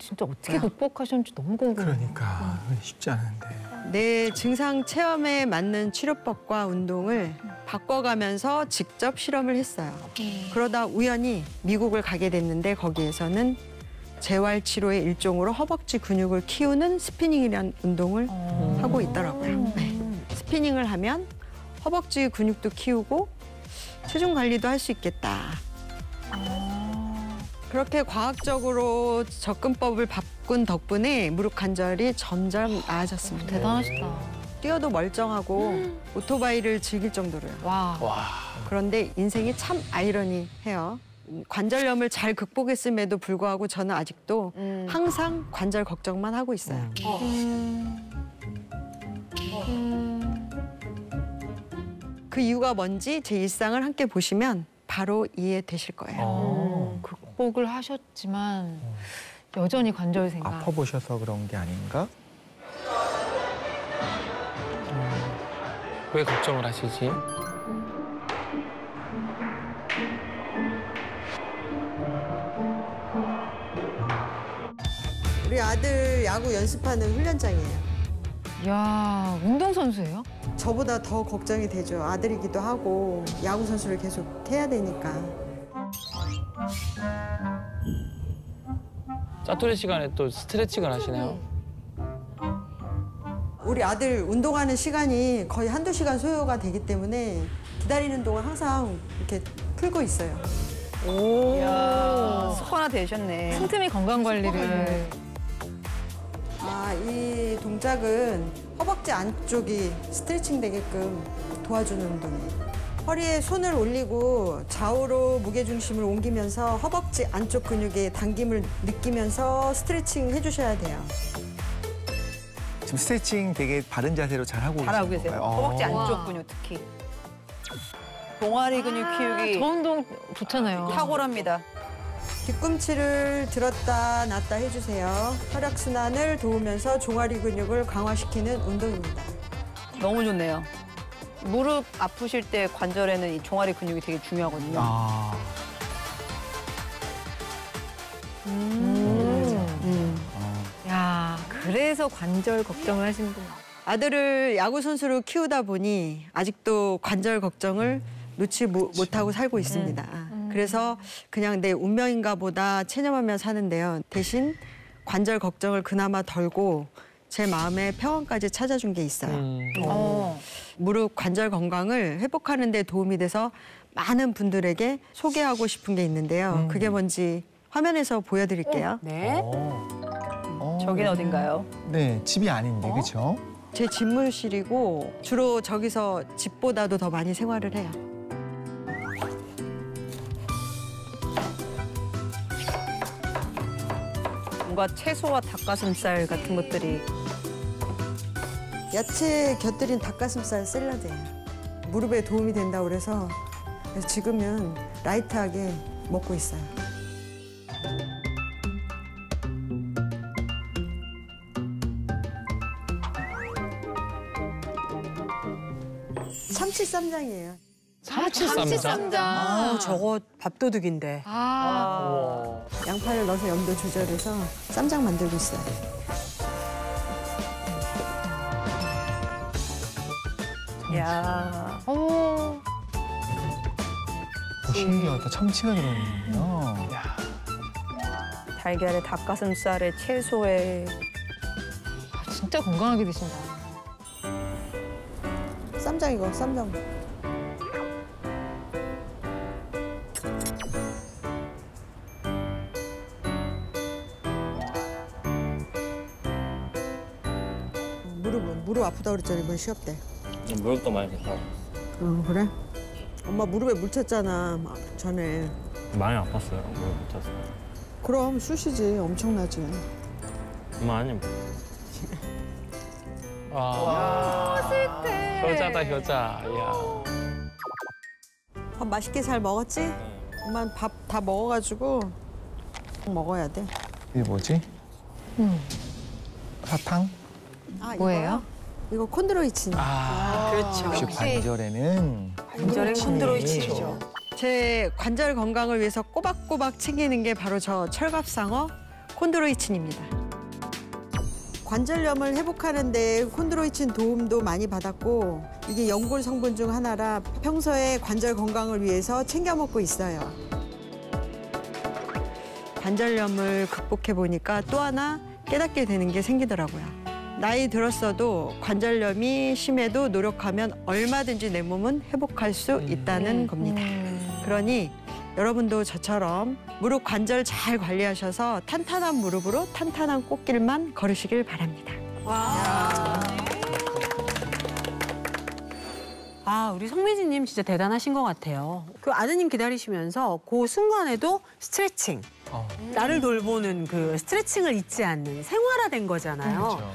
진짜 어떻게 극복하셨는지 너무 궁금해요. 그러니까 쉽지 않은데. 내 증상 체험에 맞는 치료법과 운동을 바꿔가면서 직접 실험을 했어요. 그러다 우연히 미국을 가게 됐는데 거기에서는 재활 치료의 일종으로 허벅지 근육을 키우는 스피닝이라는 운동을 하고 있더라고요. 네. 스피닝을 하면 허벅지 근육도 키우고 체중 관리도 할 수 있겠다. 그렇게 과학적으로 접근법을 바꾼 덕분에 무릎 관절이 점점 나아졌습니다. 대단하시다. 뛰어도 멀쩡하고 오토바이를 즐길 정도로요. 와. 그런데 인생이 참 아이러니해요. 관절염을 잘 극복했음에도 불구하고 저는 아직도 항상 관절 걱정만 하고 있어요. 그 이유가 뭔지 제 일상을 함께 보시면 바로 이해되실 거예요. 극복을 하셨지만 여전히 관절 생각. 아파 보셔서 그런 게 아닌가? 왜 걱정을 하시지? 우리 아들 야구 연습하는 훈련장이에요. 이야, 운동선수예요? 저보다 더 걱정이 되죠. 아들이기도 하고 야구 선수를 계속 해야 되니까. 짜투리 시간에 또 스트레칭을 하시네요. 우리 아들 운동하는 시간이 거의 한두 시간 소요가 되기 때문에 기다리는 동안 항상 이렇게 풀고 있어요. 이야, 습관화 되셨네. 틈틈이 건강 관리를. 이 동작은 허벅지 안쪽이 스트레칭 되게끔 도와주는 운동이에요. 허리에 손을 올리고 좌우로 무게중심을 옮기면서 허벅지 안쪽 근육의 당김을 느끼면서 스트레칭 해주셔야 돼요. 지금 스트레칭 되게 바른 자세로 잘하고 잘하고 계시는 계세요. 건가요? 허벅지 안쪽 근육 특히. 동아리 근육 키우기 저 운동 좋잖아요. 탁월합니다. 뒤꿈치를 들었다 놨다 해주세요. 혈액순환을 도우면서 종아리 근육을 강화시키는 운동입니다. 너무 좋네요. 무릎 아프실 때 관절에는 이 종아리 근육이 되게 중요하거든요. 야, 그래서 관절 걱정을 하시는구나. 아들을 야구 선수로 키우다 보니 아직도 관절 걱정을 놓지 못하고 살고 있습니다. 그래서 그냥 내 운명인가 보다 체념하며 사는데요. 대신 관절 걱정을 그나마 덜고 제 마음의 평안까지 찾아준 게 있어요. 무릎 관절 건강을 회복하는 데 도움이 돼서 많은 분들에게 소개하고 싶은 게 있는데요. 그게 뭔지 화면에서 보여드릴게요. 네. 저긴 어딘가요? 네, 집이 아닌데, 그렇죠? 제 집무실이고 주로 저기서 집보다도 더 많이 생활을 해요. 뭔가 채소와 닭가슴살 같은 것들이. 야채 곁들인 닭가슴살 샐러드예요. 무릎에 도움이 된다고 그래서 지금은 라이트하게 먹고 있어요. 참치 쌈장이에요. 참치 쌈장? 저거 밥도둑인데. 양파를 넣어서 염도 조절해서 쌈장 만들고 있어요. 야. 신기하다. 참치가 들어있는구나. 달걀에 닭가슴살에 채소에. 진짜 건강하게 드신다. 쌈장 이거, 쌈장. 무릎 아프다고 그랬잖아. 이번 시합 때. 무릎도 많이 괜찮아. 그래? 엄마 무릎에 물 찼잖아, 전에. 많이 아팠어요. 무릎 못 찼어요. 그럼 쑤시지, 엄청나지. 엄마 아니 와. 효자다 효자. 야. 밥 맛있게 잘 먹었지? 엄마 밥 다 먹어가지고 먹어야 돼. 이게 뭐지? 사탕? 뭐예요? 이거 콘드로이친. 그렇죠. 역시 관절에는 관절에 콘드로이친이죠. 제 관절 건강을 위해서 꼬박꼬박 챙기는 게 바로 저 철갑상어 콘드로이친입니다. 관절염을 회복하는데 콘드로이친 도움도 많이 받았고 이게 연골 성분 중 하나라 평소에 관절 건강을 위해서 챙겨 먹고 있어요. 관절염을 극복해 보니까 또 하나 깨닫게 되는 게 생기더라고요. 나이 들었어도 관절염이 심해도 노력하면 얼마든지 내 몸은 회복할 수 있다는 겁니다. 그러니 여러분도 저처럼 무릎 관절 잘 관리하셔서 탄탄한 무릎으로 탄탄한 꽃길만 걸으시길 바랍니다. 아, 우리 성미진님 진짜 대단하신 것 같아요. 그 아드님 기다리시면서 그 순간에도 스트레칭, 나를 돌보는 그 스트레칭을 잊지 않는 생활화된 거잖아요. 그렇죠.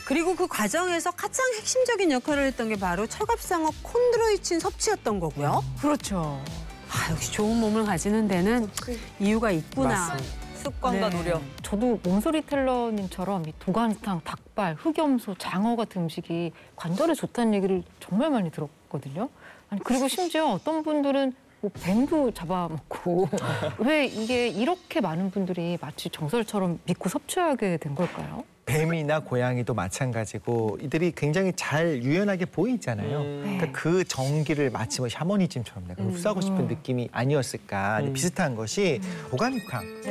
그리고 그 과정에서 가장 핵심적인 역할을 했던 게 바로 철갑상어 콘드로이친 섭취였던 거고요. 그렇죠. 아, 역시 좋은 몸을 가지는 데는 이유가 있구나. 맞습니다. 습관과 네. 노력. 저도 몸소리 텔러님처럼 이 도가니탕, 닭발, 흑염소, 장어 같은 음식이 관절에 좋다는 얘기를 정말 많이 들었거든요. 아니, 그리고 심지어 어떤 분들은 뭐 뱀도 잡아먹고 왜 이게 이렇게 많은 분들이 마치 정설처럼 믿고 섭취하게 된 걸까요? 뱀이나 고양이도 마찬가지고 이들이 굉장히 잘 유연하게 보이잖아요. 그러니까 그 전기를 마치 뭐 샤머니즘처럼 내가 흡수하고 싶은 느낌이 아니었을까. 비슷한 것이 도가니탕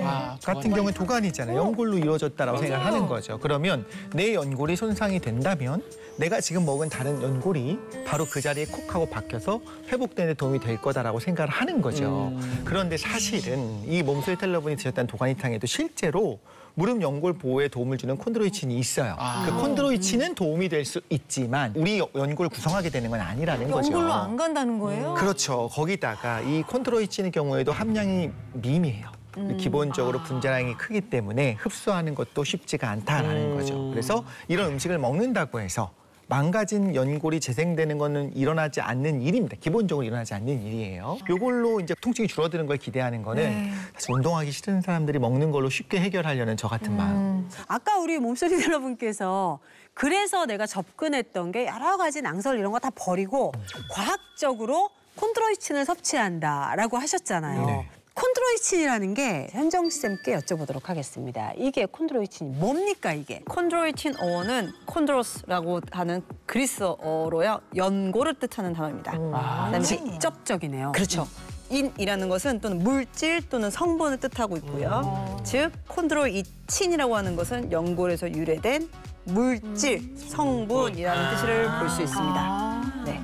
같은 경우는 도가니잖아요. 연골로 이루어졌다라고 생각을 하는 거죠. 그러면 내 연골이 손상이 된다면 내가 지금 먹은 다른 연골이 바로 그 자리에 콕 하고 박혀서 회복되는 데 도움이 될 거다라고 생각을 하는 거죠. 그런데 사실은 이 몸소리 텔러분이 드셨다는 도가니탕에도 실제로 무릎 연골 보호에 도움을 주는 콘드로이친이 있어요. 그 콘드로이친은 도움이 될 수 있지만 우리 연골을 구성하게 되는 건 아니라는 거죠. 연골로 안 간다는 거예요? 그렇죠. 거기다가 이 콘드로이친의 경우에도 함량이 미미해요. 기본적으로 분자량이 크기 때문에 흡수하는 것도 쉽지가 않다라는 거죠. 그래서 이런 음식을 먹는다고 해서 망가진 연골이 재생되는 거는 일어나지 않는 일입니다. 기본적으로 일어나지 않는 일이에요. 이걸로 이제 통증이 줄어드는 걸 기대하는 거는 사실 운동하기 싫은 사람들이 먹는 걸로 쉽게 해결하려는 저 같은 마음. 아까 우리 몸소리 여러분께서 그래서 내가 접근했던 게 여러 가지 낭설 이런 거 다 버리고 과학적으로 콘드로이친을 섭취한다라고 하셨잖아요. 네. 콘드로이친이라는 게 현정쌤께 여쭤보도록 하겠습니다. 이게 콘드로이친이 뭡니까 이게? 콘드로이친 어원은 콘드로스라고 하는 그리스어로요. 연골을 뜻하는 단어입니다. 그다음에 직접적이네요. 그렇죠. 인이라는 것은 또는 물질 또는 성분을 뜻하고 있고요. 즉 콘드로이친이라고 하는 것은 연골에서 유래된 물질, 성분이라는 뜻을 볼 수 있습니다. 네.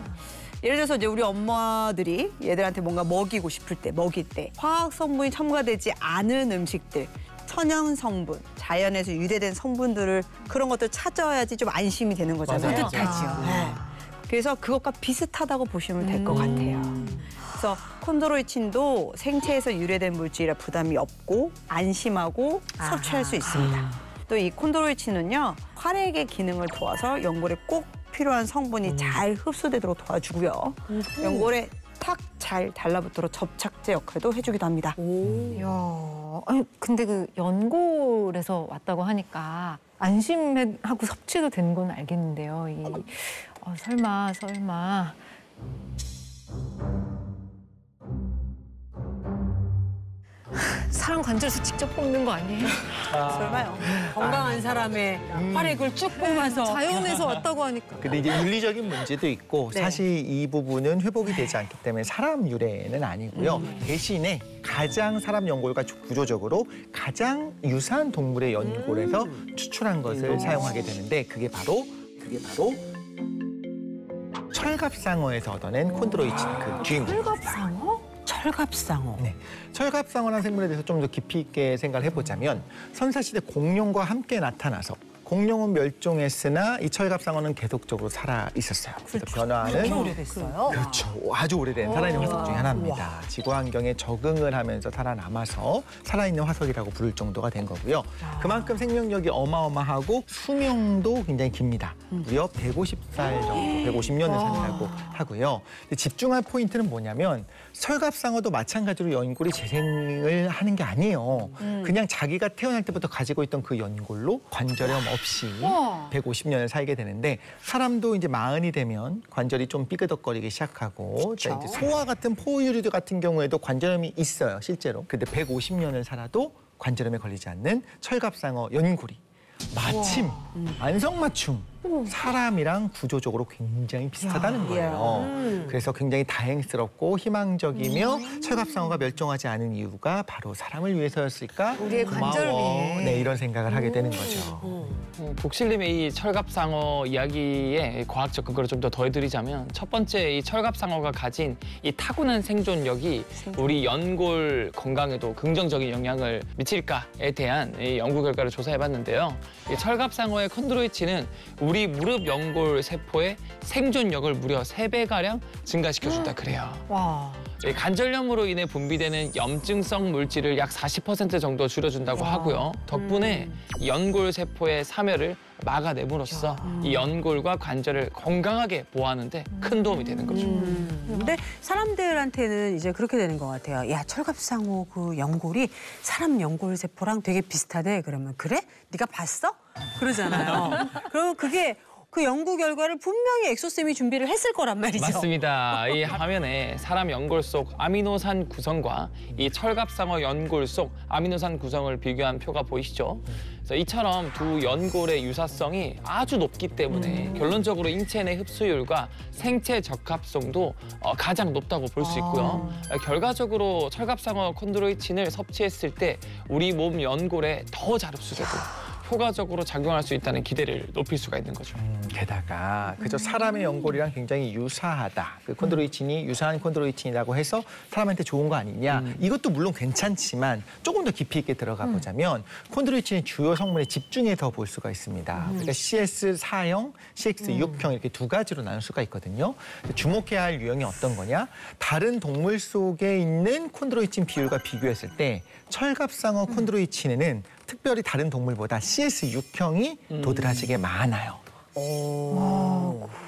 예를 들어서 이제 우리 엄마들이 얘들한테 뭔가 먹이고 싶을 때, 먹일 때 화학 성분이 첨가되지 않은 음식들, 천연 성분, 자연에서 유래된 성분들을 그런 것들 찾아야지 좀 안심이 되는 거잖아요. 뿌듯하죠. 네. 그래서 그것과 비슷하다고 보시면 될 것 같아요. 그래서 콘드로이친도 생체에서 유래된 물질이라 부담이 없고 안심하고 섭취할 수 있습니다. 또 이 콘드로이친은요, 활액의 기능을 도와서 연골에 꼭 필요한 성분이 잘 흡수되도록 도와주고요. 연골에 탁 잘 달라붙도록 접착제 역할도 해주기도 합니다. 이야, 아니 근데 그 연골에서 왔다고 하니까 안심하고 섭취도 되는 건 알겠는데요. 설마 사람 관절에서 직접 뽑는 거 아니에요? 설마요? 건강한 사람의 활액을 쭉 뽑아서 자연에서 왔다고 하니까. 근데 이제 윤리적인 문제도 있고 사실 이 부분은 회복이 되지 않기 때문에 사람 유래는 아니고요. 대신에 가장 사람 연골과 구조적으로 가장 유사한 동물의 연골에서 추출한 것을 사용하게 되는데 그게 바로 철갑상어에서 얻어낸 콘드로이친 그 주인공. 철갑상어? 철갑상어. 네. 철갑상어라는 생물에 대해서 좀 더 깊이 있게 생각을 해보자면 선사시대 공룡과 함께 나타나서 공룡은 멸종했으나 이 철갑상어는 계속적으로 살아 있었어요. 그래서 변화하는 그렇게 오래됐어요? 그렇죠. 아주 오래된 살아있는 화석 중에 하나입니다. 지구 환경에 적응을 하면서 살아남아서 살아있는 화석이라고 부를 정도가 된 거고요. 그만큼 생명력이 어마어마하고 수명도 굉장히 깁니다. 무려 150살 정도, 150년을 산다고 하고요. 근데 집중할 포인트는 뭐냐면 철갑상어도 마찬가지로 연골이 재생을 하는 게 아니에요. 그냥 자기가 태어날 때부터 가지고 있던 그 연골로 관절염 없이 150년을 살게 되는데 사람도 이제 40이 되면 관절이 좀 삐그덕거리기 시작하고 이제 소와 같은 포유류들 같은 경우에도 관절염이 있어요, 실제로. 근데 150년을 살아도 관절염에 걸리지 않는 철갑상어 연골이 마침 안성맞춤 사람이랑 구조적으로 굉장히 비슷하다는 거예요. 그래서 굉장히 다행스럽고 희망적이며 철갑상어가 멸종하지 않은 이유가 바로 사람을 위해서였을까? 우리의 관절을 위해. 네, 이런 생각을 하게 되는 거죠. 복실님의 이 철갑상어 이야기에 과학적 근거를 좀 더 더해드리자면 첫 번째 이 철갑상어가 가진 이 타고난 생존력이 우리 연골 건강에도 긍정적인 영향을 미칠까에 대한 이 연구 결과를 조사해봤는데요. 이 철갑상어의 콘드로이친은 우리 무릎 연골 세포의 생존력을 무려 3배가량 증가시켜준다 그래요. 와. 이 관절염으로 인해 분비되는 염증성 물질을 약 40% 정도 줄여준다고 하고요. 덕분에 연골 세포의 사멸을 막아내므로써 이 연골과 관절을 건강하게 보호하는 데 큰 도움이 되는 거죠. 근데 사람들한테는 이제 그렇게 되는 것 같아요. 야, 철갑상어 그 연골이 사람 연골 세포랑 되게 비슷하대. 그러면 그래? 네가 봤어? 그러잖아요. 그럼 그게 그 연구 결과를 분명히 엑소쌤이 준비를 했을 거란 말이죠. 맞습니다. 이 화면에 사람 연골 속 아미노산 구성과 이 철갑상어 연골 속 아미노산 구성을 비교한 표가 보이시죠? 그래서 이처럼 두 연골의 유사성이 아주 높기 때문에 결론적으로 인체 내 흡수율과 생체 적합성도 가장 높다고 볼 수 있고요. 결과적으로 철갑상어 콘드로이친을 섭취했을 때 우리 몸 연골에 더 잘 흡수되고 효과적으로 작용할 수 있다는 기대를 높일 수가 있는 거죠. 게다가 그저 사람의 연골이랑 굉장히 유사하다. 그 콘드로이친이 유사한 콘드로이친이라고 해서 사람한테 좋은 거 아니냐. 이것도 물론 괜찮지만 조금 더 깊이 있게 들어가 보자면 콘드로이친의 주요 성분에 집중해서 볼 수가 있습니다. 그러니까 CS4형, CX6형 이렇게 두 가지로 나눌 수가 있거든요. 주목해야 할 유형이 어떤 거냐? 다른 동물 속에 있는 콘드로이친 비율과 비교했을 때 철갑상어 콘드로이친에는 특별히 다른 동물보다 CS6형이 도드라지게 많아요.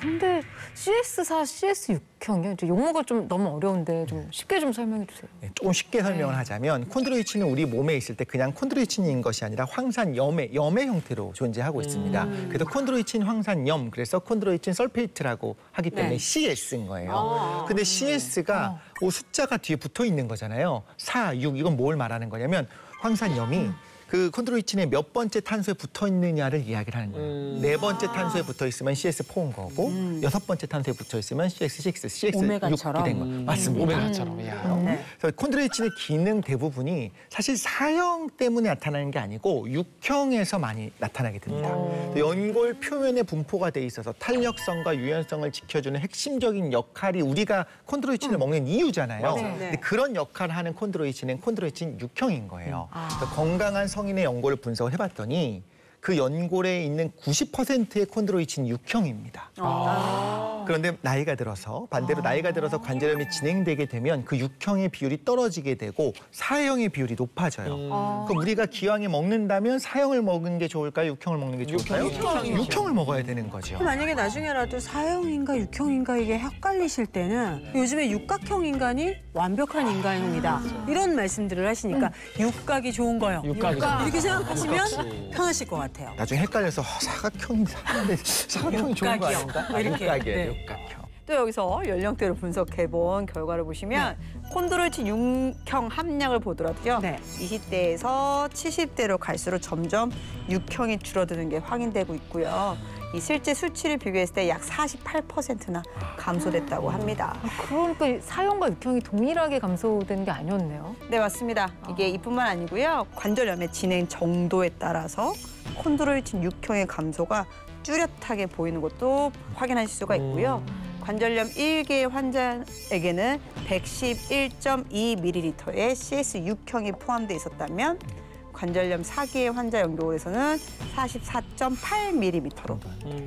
근데 CS4, CS6형이요? 용어가 좀 너무 어려운데 좀 쉽게 좀 설명해 주세요. 네, 조금 쉽게 설명을 하자면 콘드로이친은 우리 몸에 있을 때 그냥 콘드로이친인 것이 아니라 황산염의 형태로 존재하고 있습니다. 그래서 콘드로이친 황산염, 그래서 콘드로이친 설페이트라고 하기 때문에 CS인 거예요. 근데 CS가 숫자가 뒤에 붙어 있는 거잖아요. 4, 6 이건 뭘 말하는 거냐면 황산염이 그 콘드로이친의 몇 번째 탄소에 붙어 있느냐를 이야기를 하는 거예요. 네 번째 탄소에 붙어 있으면 CS4인 거고, 여섯 번째 탄소에 붙어 있으면 CS6, CS6이 된 거예요. 맞습니다. 오메가처럼. 그래서 콘드로이친의 기능 대부분이 사실 4형 때문에 나타나는 게 아니고 6형에서 많이 나타나게 됩니다. 연골 표면에 분포가 돼 있어서 탄력성과 유연성을 지켜주는 핵심적인 역할이 우리가 콘드로이친을 먹는 이유잖아요. 근데 그런 역할을 하는 콘드로이친은 콘드로이친 6형인 거예요. 그래서 건강한 성인의 연골을 분석을 해봤더니 그 연골에 있는 90%의 콘드로이친 6형입니다. 그런데 나이가 들어서 반대로 나이가 들어서 관절염이 진행되게 되면 그 6형의 비율이 떨어지게 되고 4형의 비율이 높아져요. 그럼 우리가 기왕에 먹는다면 4형을 먹는 게 좋을까요? 6형을 먹는 게 좋을까요? 6형을 먹어야 되는 거죠. 만약에 나중에라도 4형인가 6형인가 이게 헷갈리실 때는 요즘에 육각형 인간이 완벽한 인간형이다. 이런 말씀들을 하시니까 육각이 좋은 거요. 육각이 이렇게 생각하시면 편하실 것 같아요. 나중에 헷갈려서 사각형이 좋은 거 아닌가? 이렇게. 육각이에요, 육각형. 또 여기서 연령대를 분석해본 결과를 보시면 콘드로이친 6형 함량을 보더라도요. 20대에서 70대로 갈수록 점점 6형이 줄어드는 게 확인되고 있고요. 이 실제 수치를 비교했을 때 약 48%나 감소됐다고 합니다. 그러니까 4형과 6형이 동일하게 감소되는 게 아니었네요. 네, 맞습니다. 이게 이뿐만 아니고요. 관절염의 진행 정도에 따라서 콘드로이친 6형의 감소가 뚜렷하게 보이는 것도 확인하실 수가 있고요. 관절염 1개 환자에게는 111.2ml의 CS6형이 포함돼 있었다면 관절염 4기의 환자 연구에서는 44.8ml로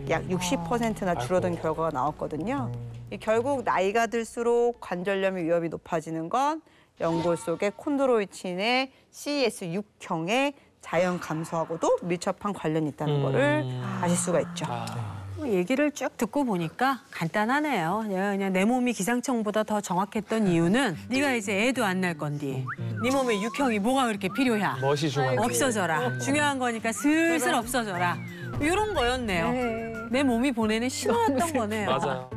약 60%나 줄어든 결과가 나왔거든요. 결국 나이가 들수록 관절염의 위험이 높아지는 건 연골 속의 콘드로이친의 CS6형의 자연 감소하고도 밀접한 관련이 있다는 거를 아실 수가 있죠. 얘기를 쭉 듣고 보니까 간단하네요. 그냥 내 몸이 기상청보다 더 정확했던 이유는 네가 이제 애도 안 날 건디. 네 몸에 6형이 뭐가 그렇게 필요해. 멋이 중요한 없어져라. 중요한 거니까 슬슬 없어져라. 이런 거였네요. 내 몸이 보내는 신호였던 거네요. 맞아요.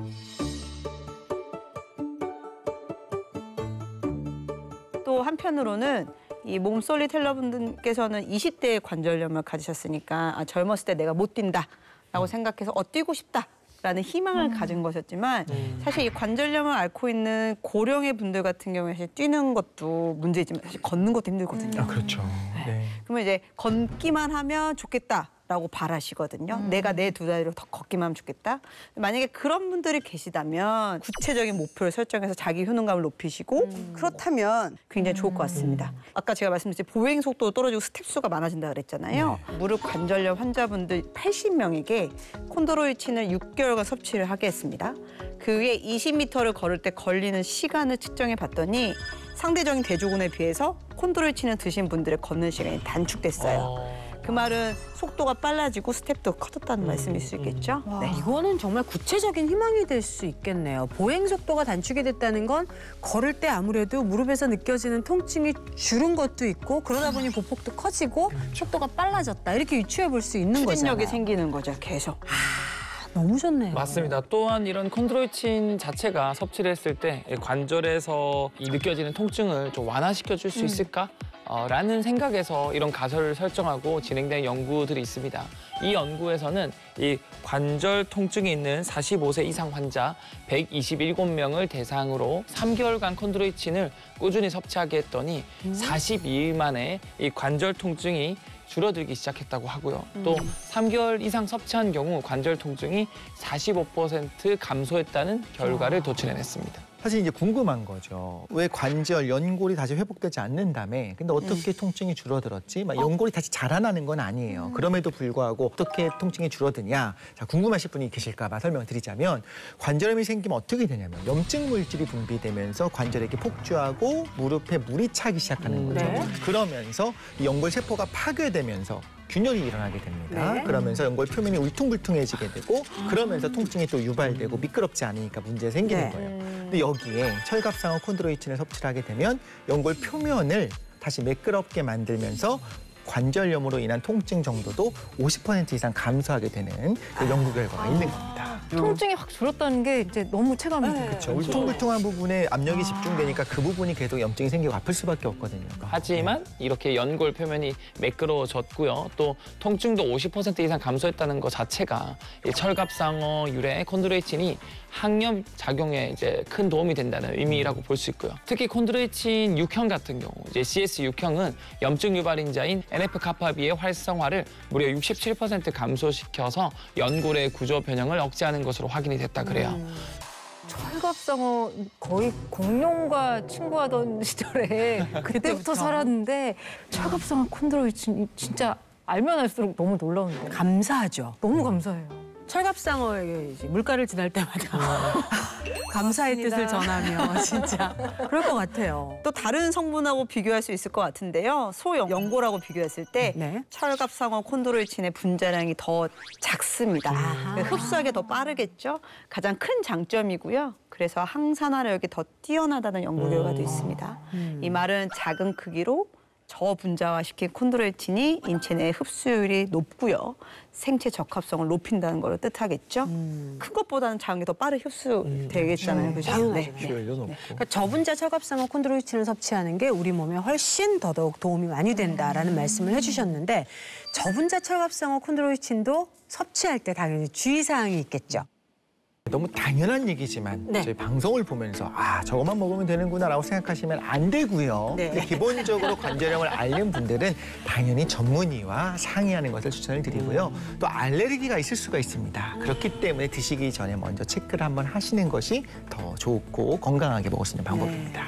또 한편으로는 이 몸솔리 텔러분들께서는 20대의 관절염을 가지셨으니까 젊었을 때 내가 못 뛴다라고 생각해서 뛰고 싶다라는 희망을 가진 것이었지만 사실 이 관절염을 앓고 있는 고령의 분들 같은 경우에 사실 뛰는 것도 문제지만 사실 걷는 것도 힘들거든요. 그렇죠. 네. 그러면 이제 걷기만 하면 좋겠다라고 바라시거든요. 내가 내 두 다리로 더 걷기만 하면 좋겠다. 만약에 그런 분들이 계시다면 구체적인 목표를 설정해서 자기 효능감을 높이시고 그렇다면 굉장히 좋을 것 같습니다. 아까 제가 말씀드린 보행 속도도 떨어지고 스텝 수가 많아진다 그랬잖아요. 무릎 관절염 환자분들 80명에게 콘드로이친을 6개월간 섭취를 하게 했습니다. 그 후에 20m를 걸을 때 걸리는 시간을 측정해 봤더니 상대적인 대조군에 비해서 콘드로이친을 드신 분들의 걷는 시간이 단축됐어요. 그 말은 속도가 빨라지고 스텝도 커졌다는 말씀일 수 있겠죠. 네. 이거는 정말 구체적인 희망이 될 수 있겠네요. 보행 속도가 단축이 됐다는 건 걸을 때 아무래도 무릎에서 느껴지는 통증이 줄은 것도 있고 그러다 보니 보폭도 커지고 속도가 빨라졌다. 이렇게 유추해 볼 수 있는 거잖아요. 추진력이 생기는 거죠, 계속. 너무 좋네요. 맞습니다. 또한 이런 콘드로이친 자체가 섭취를 했을 때 관절에서 이 느껴지는 통증을 좀 완화시켜 줄 수 있을까? 라는 생각에서 이런 가설을 설정하고 진행된 연구들이 있습니다. 이 연구에서는 이 관절 통증이 있는 45세 이상 환자 127명을 대상으로 3개월간 콘드로이친을 꾸준히 섭취하게 했더니 42일 만에 이 관절 통증이 줄어들기 시작했다고 하고요. 또 3개월 이상 섭취한 경우 관절 통증이 45% 감소했다는 결과를 도출해냈습니다. 사실 이제 궁금한 거죠. 왜 관절, 연골이 다시 회복되지 않는다며? 근데 어떻게 통증이 줄어들었지? 막 연골이 다시 자라나는 건 아니에요. 그럼에도 불구하고 어떻게 통증이 줄어드냐? 자, 궁금하실 분이 계실까 봐 설명을 드리자면 관절염이 생기면 어떻게 되냐면 염증 물질이 분비되면서 관절에게 폭주하고 무릎에 물이 차기 시작하는 거죠. 그러면서 이 연골 세포가 파괴되면서 균열이 일어나게 됩니다. 그러면서 연골 표면이 울퉁불퉁해지게 되고 그러면서 통증이 또 유발되고 미끄럽지 않으니까 문제 생기는 거예요. 근데 여기에 철갑상어 콘드로이친을 섭취를 하게 되면 연골 표면을 다시 매끄럽게 만들면서 관절염으로 인한 통증 정도도 50% 이상 감소하게 되는 그 연구 결과가 있는 겁니다. 통증이 확 줄었다는 게 이제 너무 체감이 돼요. 그렇죠. 울퉁불퉁한 부분에 압력이 집중되니까 그 부분이 계속 염증이 생기고 아플 수밖에 없거든요. 하지만 이렇게 연골 표면이 매끄러워졌고요. 또 통증도 50% 이상 감소했다는 것 자체가 이 철갑상어 유래 콘드로이친이 항염 작용에 이제 큰 도움이 된다는 의미라고 볼 수 있고요. 특히 콘드로이친 6형 같은 경우 이제 CS6형은 염증 유발인자인 NF-kappaB의 활성화를 무려 67% 감소시켜서 연골의 구조 변형을 억제하는 것으로 확인이 됐다 그래요. 철갑상어 거의 공룡과 친구하던 시절에 그때부터 살았는데 철갑상어 콘드로이친 진짜 알면 알수록 너무 놀라운데. 감사하죠. 너무 감사해요. 철갑상어에게 이제 물가를 지날 때마다 감사의 뜻을 전하며 진짜 그럴 것 같아요. 또 다른 성분하고 비교할 수 있을 것 같은데요. 소연골하고 비교했을 때 철갑상어 콘드로이친의 분자량이 더 작습니다. 흡수하기 더 빠르겠죠. 가장 큰 장점이고요. 그래서 항산화력이 더 뛰어나다는 연구 결과도 있습니다. 이 말은 작은 크기로 저분자화시킨 콘드로이친이 인체 내 흡수율이 높고요. 생체 적합성을 높인다는 걸 뜻하겠죠. 큰 것보다는 작은 게 더 빠르게 흡수되겠잖아요. 그죠? 당연하죠. 흡수율도 높고. 그러니까 저분자 철갑상어 콘드로이친을 섭취하는 게 우리 몸에 훨씬 더더욱 도움이 많이 된다라는 말씀을 해주셨는데 저분자 철갑상어 콘드로이친도 섭취할 때 당연히 주의사항이 있겠죠. 너무 당연한 얘기지만 네. 저희 방송을 보면서 아 저것만 먹으면 되는구나라고 생각하시면 안 되고요. 근데 기본적으로 관절염을 앓는 분들은 당연히 전문의와 상의하는 것을 추천을 드리고요. 또 알레르기가 있을 수가 있습니다. 그렇기 때문에 드시기 전에 먼저 체크를 한번 하시는 것이 더 좋고 건강하게 먹을 수 있는 방법입니다.